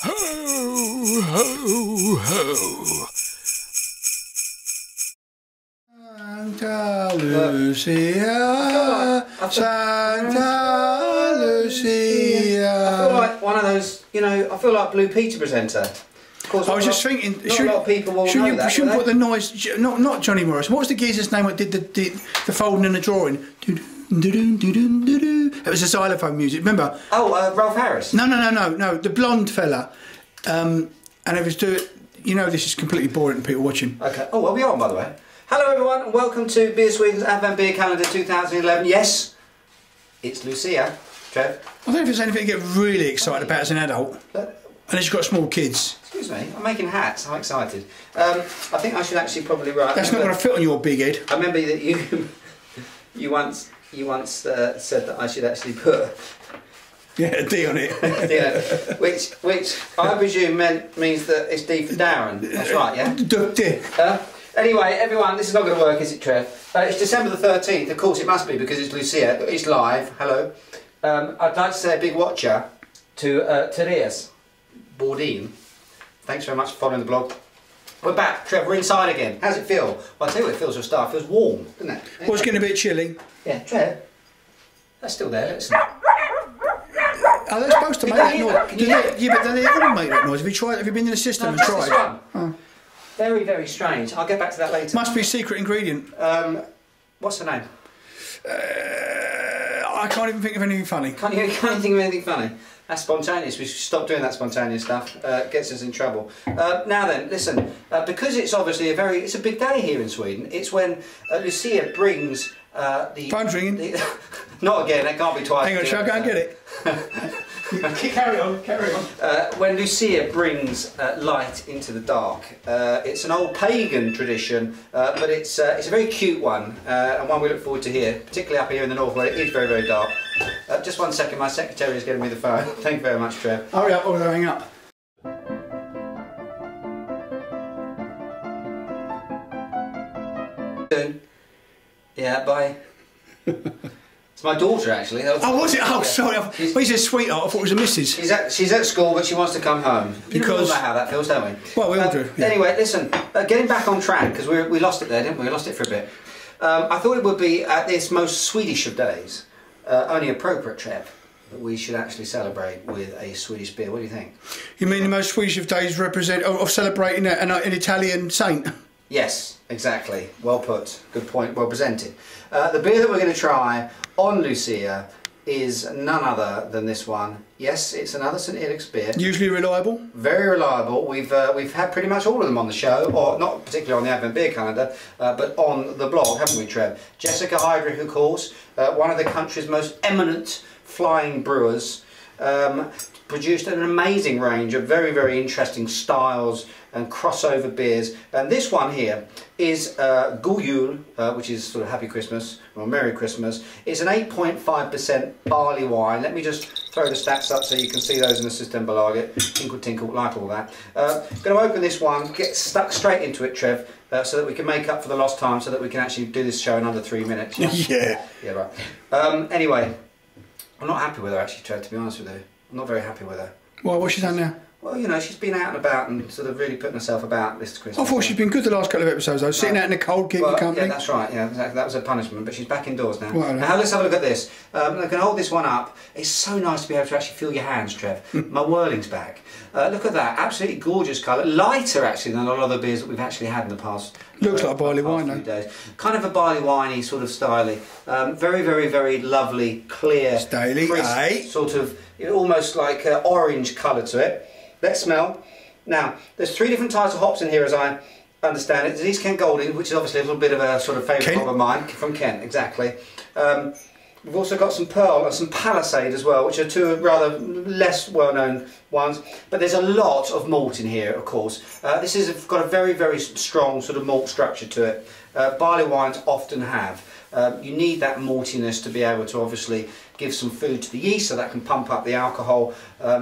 Ho, ho, ho. Santa Lucia, Santa Lucia. I feel like one of those, you know, I feel like Blue Peter presenter. Of course, I was just thinking, not a lot of people will know that. Shouldn't put the noise, not Johnny Morrison. What was the geezer's name that did the folding and the drawing? It was the xylophone music, remember? Oh, Ralph Harris? No, the blonde fella. And it was doing, you know, this is completely boring to people watching. Okay. Oh, are we on, by the way? Hello everyone, and welcome to BeerSweden's Advent Beer Calendar 2011. Yes, it's Lucia. Trev? I don't know if there's anything to get really excited about as an adult. Unless you've got small kids. Excuse me, I'm making hats, I'm excited. I think I should actually probably write... That's not going to fit on your big head. I remember that you once said that I should actually put... Yeah, a D on it. Yeah, which I presume means that it's D for Darren. That's right, yeah? D. Anyway, everyone, this is not going to work, is it, Trev? It's December the 13th. Of course, it must be because it's Lucia. It's live. Hello. I'd like to say a big watcher to Therese Bourdin. Thanks very much for following the blog. We're back, Trev. We're inside again. How's it feel? Well, I'll tell you what it feels for a start. It feels warm, doesn't it? Well, it's getting a bit chilly. Yeah, Trev. That's still there. Listen. Are they supposed to make that noise? Yeah, but they all make that noise. Have you been in the system and tried? This one. Oh. Very, very strange. I'll get back to that later. Must be a secret ingredient. What's the name? I can't even think of anything funny. Can't you think of anything funny? That's spontaneous. We should stop doing that spontaneous stuff. Gets us in trouble. Now then, listen. Because it's obviously it's a big day here in Sweden. It's when Lucia brings the... Phone's ringing. Not again. It can't be twice. Hang on, shall I go and get it? Carry on. When Lucia brings light into the dark, it's an old pagan tradition, but it's a very cute one, and one we look forward to here, particularly up here in the north where it is very, very dark. Just one second, my secretary is getting me the phone. Thank you very much, Trev. Hurry up, or they'll hang up. Yeah, bye. It's my daughter, actually. Oh, was it? Oh, sorry. He's a sweetheart. I thought it was a missus. She's at school, but she wants to come home. Because... You know how that feels, don't we? Well, we all do. Yeah. Anyway, listen. Getting back on track, because we lost it there, didn't we? We lost it for a bit. I thought it would be, at this most Swedish of days, only appropriate, Trev, that we should actually celebrate with a Swedish beer. What do you think? You mean the most Swedish of days of celebrating an Italian saint? Yes, exactly. Well put. Good point. Well presented. The beer that we're going to try on Lucia is none other than this one. Yes, it's another St. Erik's beer. Usually reliable. Very reliable. We've had pretty much all of them on the show, or not particularly on the Advent Beer Calendar, but on the blog, haven't we, Trev? Jessica Hydrich, of course, one of the country's most eminent flying brewers, produced an amazing range of very, very interesting styles and crossover beers, and this one here is God Jul, which is sort of Happy Christmas or Merry Christmas. It's an 8.5% barley wine. Let me just throw the stats up so you can see those in the Systembolaget. Tinkle tinkle, like all that. Going to open this one, get stuck straight into it, Trev, so that we can make up for the lost time, so that we can actually do this show in under 3 minutes. Yeah. Yeah, right. Anyway, I'm not happy with her actually, Trev, to be honest with you. I'm not very happy with her. Why, what's she done now? Well, you know, she's been out and about and sort of really putting herself about this Christmas. I thought she'd been good the last couple of episodes though, sitting out in the cold, keeping company. Yeah, that's right, yeah, exactly. That was a punishment, but she's back indoors now. Well, now let's have a look at this. I'm going to hold this one up. It's so nice to be able to actually feel your hands, Trev. My whirling's back. Look at that, absolutely gorgeous colour. Lighter actually than a lot of the beers that we've actually had in the past. Looks like a barley wine though. Days. Kind of a barley winey sort of styly. Very, very, very lovely, clear, Staley, crisp, sort of, you know, almost like orange colour to it. Let's smell. Now, there's 3 different types of hops in here as I understand it. There's East Kent Golding, which is obviously a little bit of a sort of favourite hop of mine, from Kent, exactly. We've also got some Pearl and some Palisade as well, which are 2 rather less well-known ones. But there's a lot of malt in here, of course. This has got a very, very strong sort of malt structure to it. Barley wines often have. You need that maltiness to be able to obviously give some food to the yeast, so that can pump up the alcohol.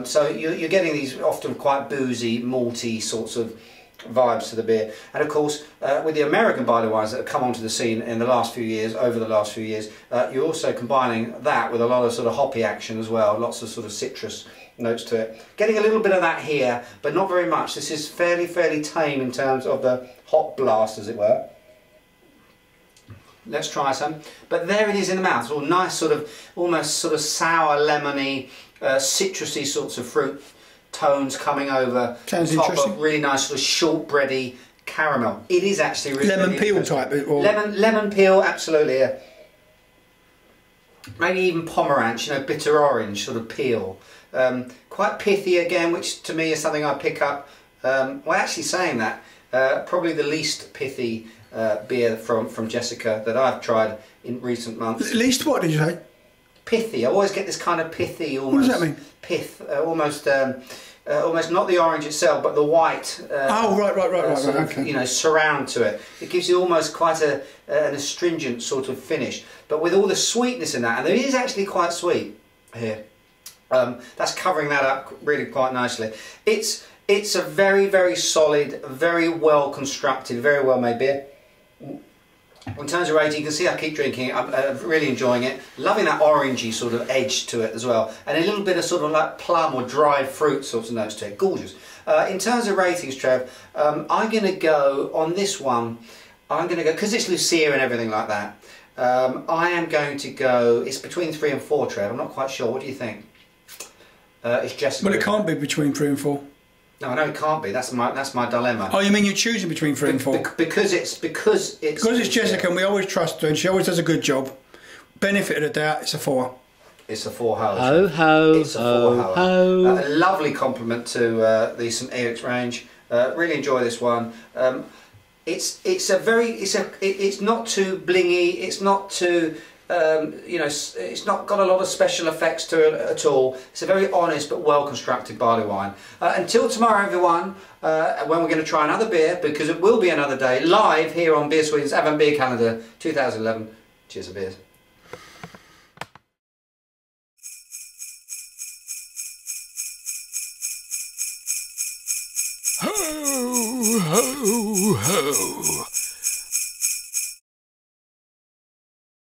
So you're getting these often quite boozy, malty sorts of vibes to the beer. And of course, with the American barley wines that have come onto the scene in the last few years, you're also combining that with a lot of sort of hoppy action as well, lots of sort of citrus notes to it. Getting a little bit of that here, but not very much. This is fairly tame in terms of the hop blast, as it were. Let's try some. But there it is in the mouth. It's all nice, sort of almost sort of sour, lemony, citrusy sorts of fruit tones coming over. Sounds top interesting. of really nice sort of shortbready caramel. It is actually really lemon really peel type. Or... Lemon peel, absolutely. Yeah. Maybe even pomerance, you know, bitter orange sort of peel. Quite pithy again, which to me is something I pick up. Well, actually saying that, probably the least pithy beer from Jessica that I've tried in recent months. Least what did you say? Pithy. I always get this kind of pithy, almost. What does that mean? Pith, almost not the orange itself, but the white. Oh, right, okay. You know, surround to it. It gives you almost quite an astringent sort of finish, but with all the sweetness in that, and it is actually quite sweet here. That's covering that up really quite nicely. It's a very solid, very well constructed, very well made beer. In terms of rating, you can see I keep drinking it. I'm really enjoying it. Loving that orangey sort of edge to it as well, and a little bit of sort of like plum or dried fruit sorts of notes to it. Gorgeous. In terms of ratings, Trev, I'm going to go on this one. I'm going to go, because it's Lucia and everything like that. I am going to go. It's between 3 and 4, Trev. I'm not quite sure. What do you think? It's Jessica. Well, it can't be between 3 and 4. No, I know it can't be. That's my dilemma. Oh, you mean you're choosing between 3 and 4? Because it's Jessica, and we always trust her, and she always does a good job. Benefit of the doubt, it's a 4. It's a 4 hours. Ho ho. It's a 4 hour. A lovely compliment to the St Eric's range. Really enjoy this one. It's not too blingy. It's not too. You know, it's not got a lot of special effects to it at all. It's a very honest but well constructed barley wine. Until tomorrow, everyone, when we're going to try another beer, because it will be another day, live here on BeerSweden's Advent Beer Calendar 2011. Cheers to beers. Ho, ho, ho.